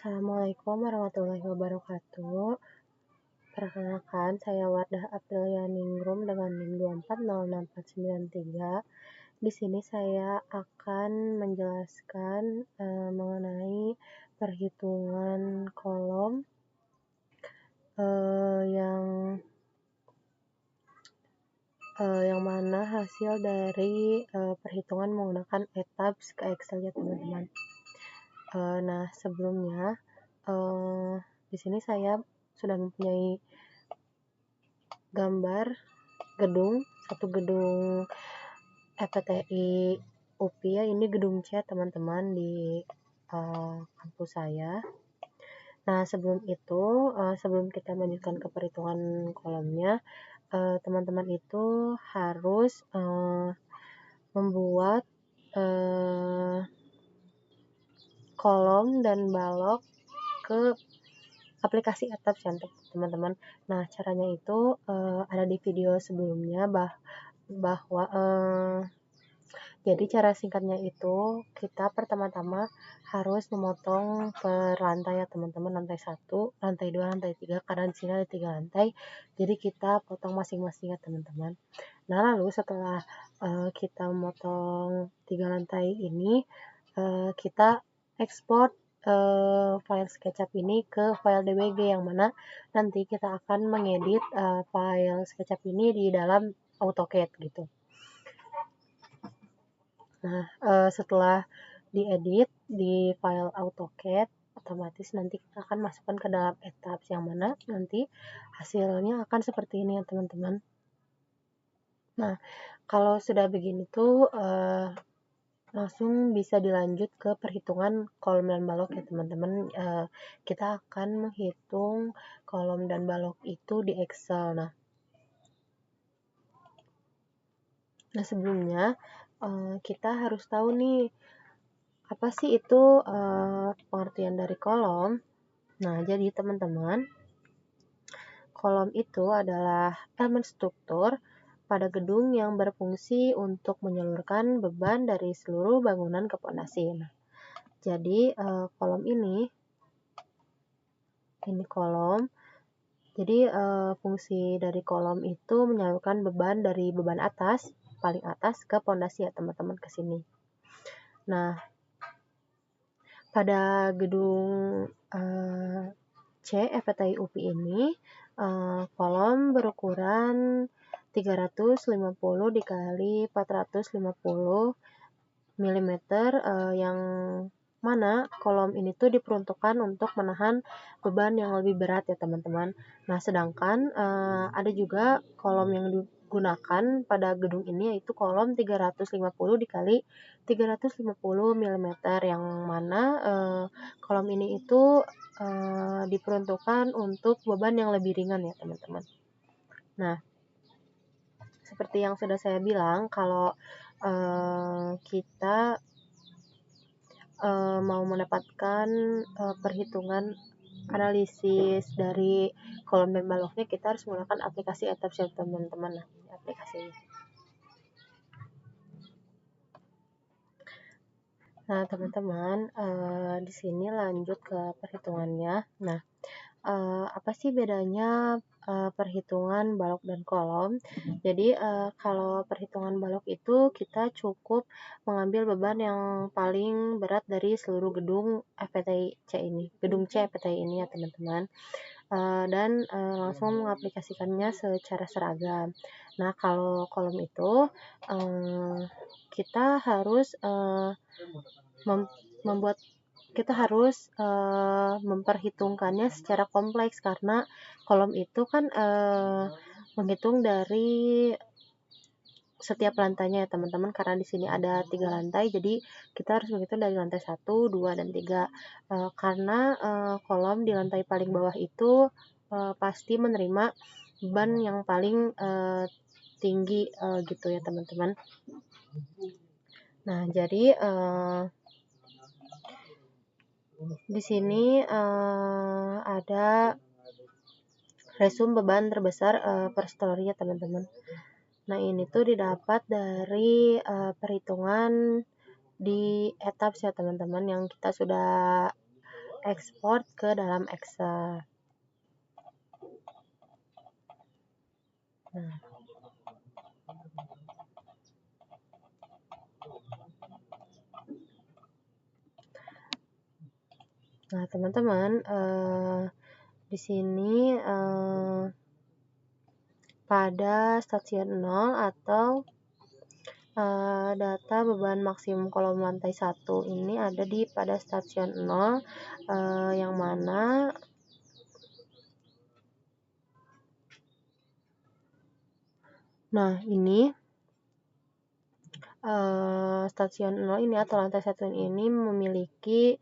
Assalamualaikum warahmatullahi wabarakatuh. Perkenalkan, saya Wardah Aprilia Ningrum dengan NIM 2406493. Di sini saya akan menjelaskan mengenai perhitungan kolom yang mana hasil dari perhitungan menggunakan tabs ke Excel ya teman-teman. Nah, sebelumnya di sini saya sudah mempunyai gambar satu gedung FPTI UPI ya, ini gedung C teman-teman di kampus saya. Nah, sebelum itu, sebelum kita melanjutkan ke perhitungan kolomnya, teman-teman itu harus membuat kolom dan balok ke aplikasi tabs ya teman-teman. Nah, caranya itu ada di video sebelumnya bahwa jadi cara singkatnya itu kita pertama-tama harus memotong per lantai ya teman-teman, lantai 1, lantai 2, lantai 3, karena di sini ada 3 lantai. Jadi kita potong masing-masing ya teman-teman. Nah, lalu setelah kita memotong 3 lantai ini, kita ekspor file SketchUp ini ke file DBG, yang mana nanti kita akan mengedit file SketchUp ini di dalam AutoCAD gitu. Nah, setelah diedit di file AutoCAD, otomatis nanti kita akan masukkan ke dalam tabs, yang mana nanti hasilnya akan seperti ini ya teman-teman. Nah, kalau sudah begini tuh langsung bisa dilanjut ke perhitungan kolom dan balok ya teman-teman. Kita akan menghitung kolom dan balok itu di Excel. Nah, sebelumnya kita harus tahu nih, apa sih itu pengertian dari kolom. Nah, jadi teman-teman, kolom itu adalah elemen struktur pada gedung yang berfungsi untuk menyalurkan beban dari seluruh bangunan ke pondasi. Nah, jadi kolom ini kolom. Jadi fungsi dari kolom itu menyalurkan beban dari beban atas, paling atas, ke pondasi ya teman-teman, ke sini. Nah, pada gedung C FPTI UPI ini kolom berukuran 350 dikali 450 mm, yang mana kolom ini tuh diperuntukkan untuk menahan beban yang lebih berat ya teman-teman. Nah, sedangkan ada juga kolom yang digunakan pada gedung ini, yaitu kolom 350 dikali 350 mm, yang mana kolom ini itu diperuntukkan untuk beban yang lebih ringan ya teman-teman. Nah, seperti yang sudah saya bilang, kalau kita mau mendapatkan perhitungan analisis dari kolom dan baloknya, kita harus menggunakan aplikasi tabs ya teman-teman. Nah, ini aplikasinya. Nah, teman-teman, di sini lanjut ke perhitungannya. Nah, apa sih bedanya perhitungan balok dan kolom? Jadi kalau perhitungan balok itu kita cukup mengambil beban yang paling berat dari seluruh gedung FPTI C ini, gedung C FPTI ini ya teman-teman, dan langsung mengaplikasikannya secara seragam. Nah, kalau kolom itu kita harus memperhitungkannya secara kompleks, karena kolom itu kan menghitung dari setiap lantainya ya teman-teman, karena di sini ada 3 lantai, jadi kita harus menghitung dari lantai 1, 2, dan 3. Karena kolom di lantai paling bawah itu pasti menerima beban yang paling tinggi gitu ya teman-teman. Nah, jadi di sini ada resum beban terbesar per story ya teman-teman. Nah, ini tuh didapat dari perhitungan di tabs ya teman-teman, yang kita sudah ekspor ke dalam Excel. Nah, teman-teman, di sini pada stasiun 0 atau data beban maksimum kolom lantai 1 ini ada di pada stasiun 0, yang mana ini stasiun 0 ini atau lantai 1 ini memiliki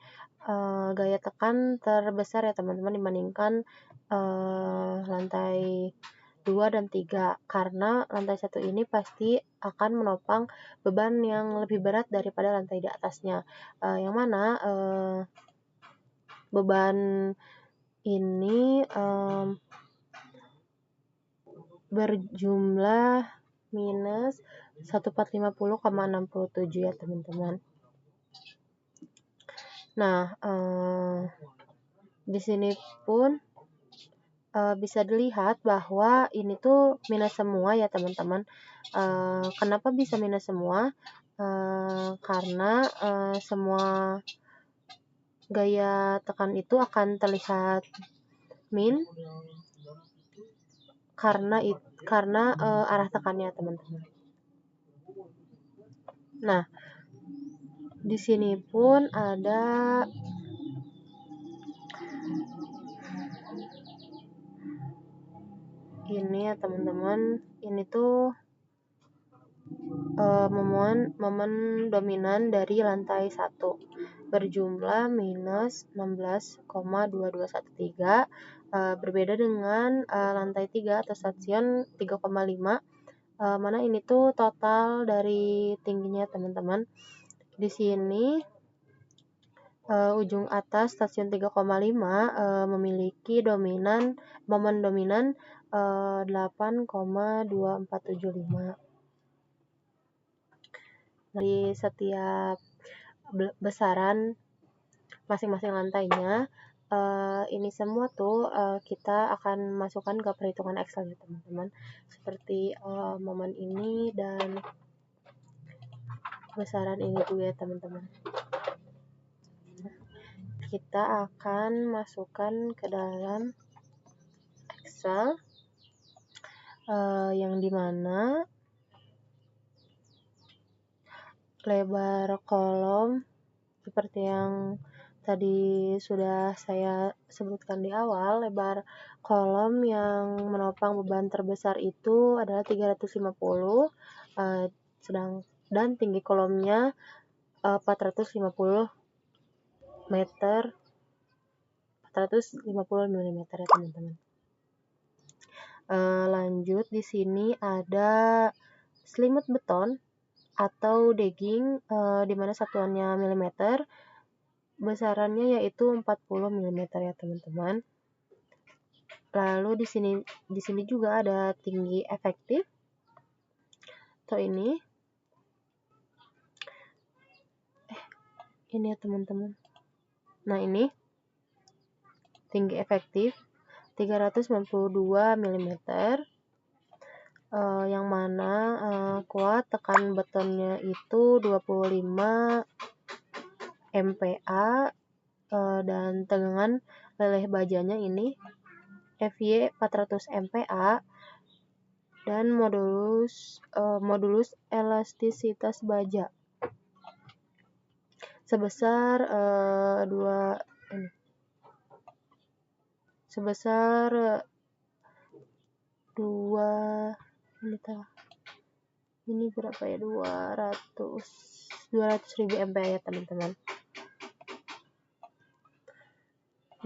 gaya tekan terbesar ya teman-teman dibandingkan lantai 2 dan 3, karena lantai 1 ini pasti akan menopang beban yang lebih berat daripada lantai di atasnya, yang mana beban ini berjumlah minus 1450,67 ya teman-teman. Nah, di sini pun bisa dilihat bahwa ini tuh minus semua ya teman-teman. Kenapa bisa minus semua? Karena semua gaya tekan itu akan terlihat min karena arah tekannya teman-teman. Nah, di sini pun ada ini ya teman-teman, ini tuh momen dominan dari lantai 1 berjumlah minus 16,2213, berbeda dengan lantai 3 atau stasiun 3,5, mana ini tuh total dari tingginya teman-teman. Di sini ujung atas stasiun 3,5 memiliki momen dominan 8,2475. Dari setiap besaran masing-masing lantainya, ini semua tuh kita akan masukkan ke perhitungan Excel ya teman-teman, seperti momen ini dan besaran ini juga ya teman-teman. Kita akan masukkan ke dalam Excel, yang dimana lebar kolom seperti yang tadi sudah saya sebutkan di awal, lebar kolom yang menopang beban terbesar itu adalah 350, dan tinggi kolomnya 450 meter, 450 mm ya teman-teman. Lanjut, di sini ada selimut beton atau degging, di mana satuannya milimeter, besarannya yaitu 40 mm ya teman-teman. Lalu di sini juga ada tinggi efektif atau ini ya teman-teman. Nah, ini tinggi efektif 392 mm, yang mana kuat tekan betonnya itu 25 MPa, dan tegangan leleh bajanya ini FY 400 MPa, dan modulus elastisitas baja sebesar 2 ini berapa ya, 200.000 MPa ya teman-teman.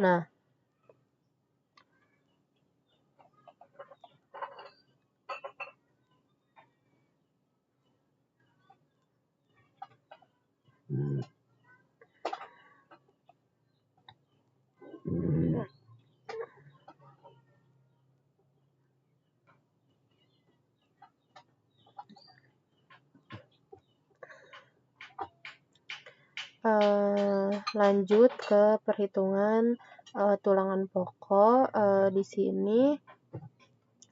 Nah, lanjut ke perhitungan tulangan pokok. Di sini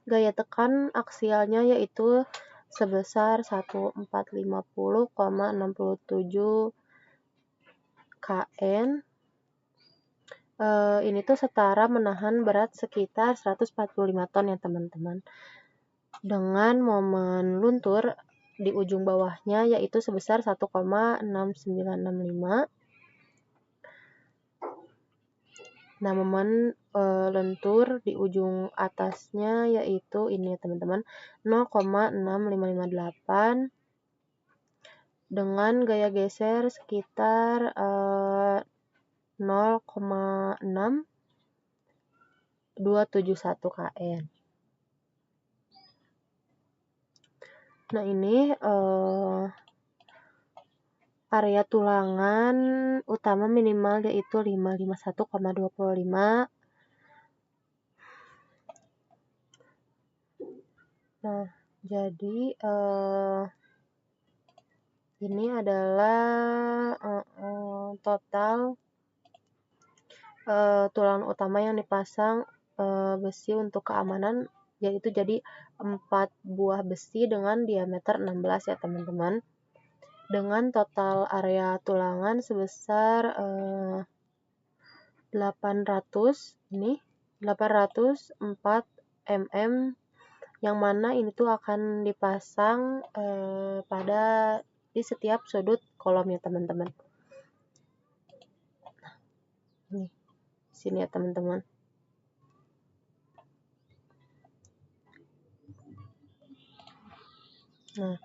gaya tekan aksialnya yaitu sebesar 1450,67 kN. Ini tuh setara menahan berat sekitar 145 ton ya teman-teman. Dengan momen luntur di ujung bawahnya yaitu sebesar 1,6965. Nah, momen lentur di ujung atasnya yaitu ini ya teman-teman, 0,6558 dengan gaya geser sekitar 0,6271 kN. Nah, ini area tulangan utama minimal yaitu 551,25. Nah, jadi ini adalah total tulangan utama yang dipasang besi untuk keamanan, yaitu jadi 4 buah besi dengan diameter 16 ya teman-teman, dengan total area tulangan sebesar 804 mm, yang mana ini tuh akan dipasang di setiap sudut kolom ya teman-teman. Nih, sini ya teman-teman. Nah,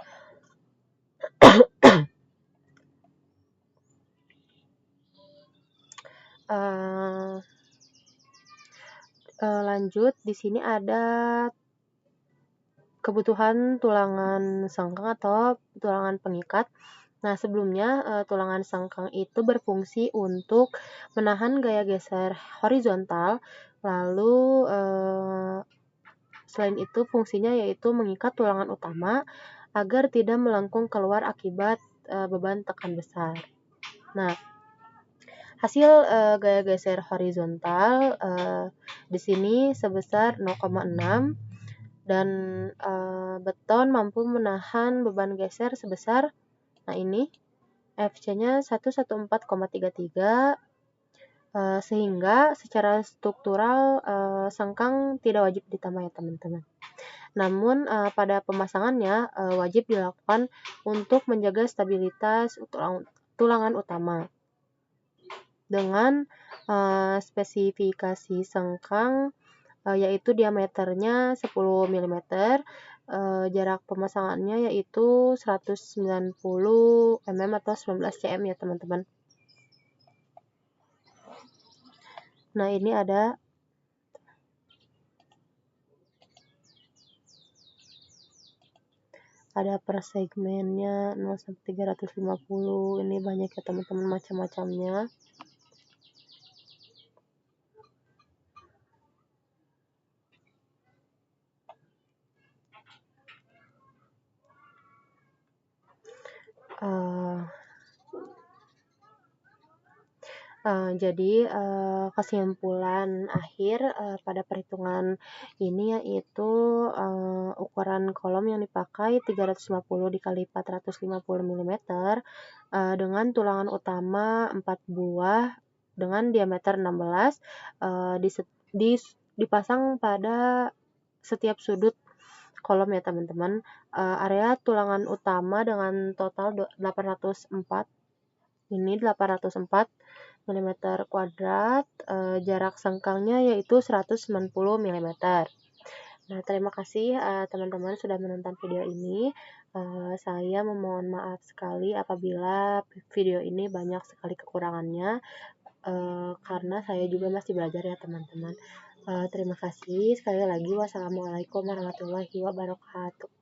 lanjut di sini ada kebutuhan tulangan sengkang atau tulangan pengikat. Nah, sebelumnya tulangan sengkang itu berfungsi untuk menahan gaya geser horizontal, lalu selain itu fungsinya yaitu mengikat tulangan utama agar tidak melengkung keluar akibat beban tekan besar. Nah, hasil gaya geser horizontal di sini sebesar 0,6 dan beton mampu menahan beban geser sebesar, nah ini FC-nya 114,33, sehingga secara struktural sengkang tidak wajib ditambah ya teman-teman. Namun pada pemasangannya wajib dilakukan untuk menjaga stabilitas tulangan utama. Dengan spesifikasi sengkang yaitu diameternya 10 mm, jarak pemasangannya yaitu 190 mm atau 19 cm ya teman-teman. Nah, ini ada per segmennya 0 sampai 350. Ini banyak ya teman-teman macam-macamnya. Jadi kesimpulan akhir pada perhitungan ini yaitu ukuran kolom yang dipakai 350 dikali 450 mm dengan tulangan utama 4 buah dengan diameter 16 dipasang pada setiap sudut kolom ya teman-teman. Area tulangan utama dengan total 804 mm kuadrat, jarak sengkangnya yaitu 190 mm. Nah, terima kasih teman-teman sudah menonton video ini. Saya memohon maaf sekali apabila video ini banyak sekali kekurangannya, karena saya juga masih belajar ya teman-teman. Terima kasih sekali lagi. Wassalamualaikum warahmatullahi wabarakatuh.